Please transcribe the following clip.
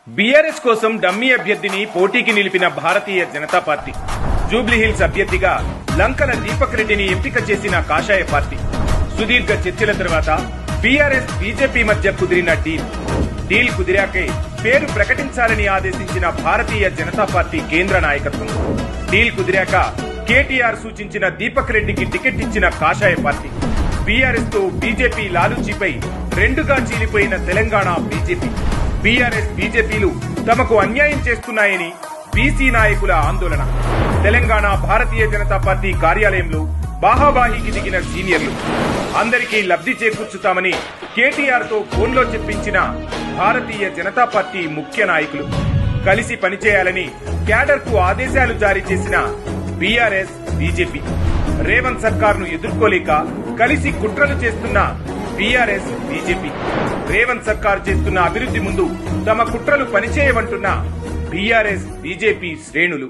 BRS కోసం dummy అభ్యర్థిని పోటీకి నిలిపిన భారతీయ జనతా పార్టీ. జూబ్లీహిల్స్ అభ్యర్థిగా లంకల దీపక్ రెడ్డిని ఎంపిక చేసిన కాషాయ పార్టీ. సుదీర్ఘ చర్చల తర్వాత బీఆర్ఎస్ బీజేపీ మధ్య కుదిరిన డీల్ కుదిరాకే పేరు ప్రకటించాలని ఆదేశించిన భారతీయ జనతా పార్టీ కేంద్ర నాయకత్వం. డీల్ కుదిరాక కేటీఆర్ సూచించిన దీపక్ రెడ్డికి టికెట్ ఇచ్చిన కాషాయ పార్టీ. బీఆర్ఎస్ తో బీజేపీ లాలూచీపై రెండుగా చీలిపోయిన తెలంగాణ బీజేపీ. బీఆర్ఎస్ బీజేపీలు తమకు అన్యాయం చేస్తున్నాయని బీసీ నాయకుల ఆందోళన. తెలంగాణ భారతీయ జనతా పార్టీ కార్యాలయంలో బాహాబాహికి దిగిన సీనియర్లు. అందరికీ లబ్ధి చేకూర్చుతామని కేటీఆర్ తో ఫోన్లో చెప్పించిన భారతీయ జనతా పార్టీ ముఖ్య నాయకులు. కలిసి పనిచేయాలని క్యాడర్ కు ఆదేశాలు జారీ చేసిన బీఆర్ఎస్ బీజేపీ. రేవంత్ సర్కార్ను ఎదుర్కోలేక కలిసి కుట్రలు చేస్తున్న బీఆర్ఎస్ బీజేపీ. రేవంత్ సర్కార్ చేస్తున్న అభివృద్ధి ముందు తమ కుట్రలు పనిచేయవంటున్న బీఆర్ఎస్ బీజేపీ శ్రేణులు.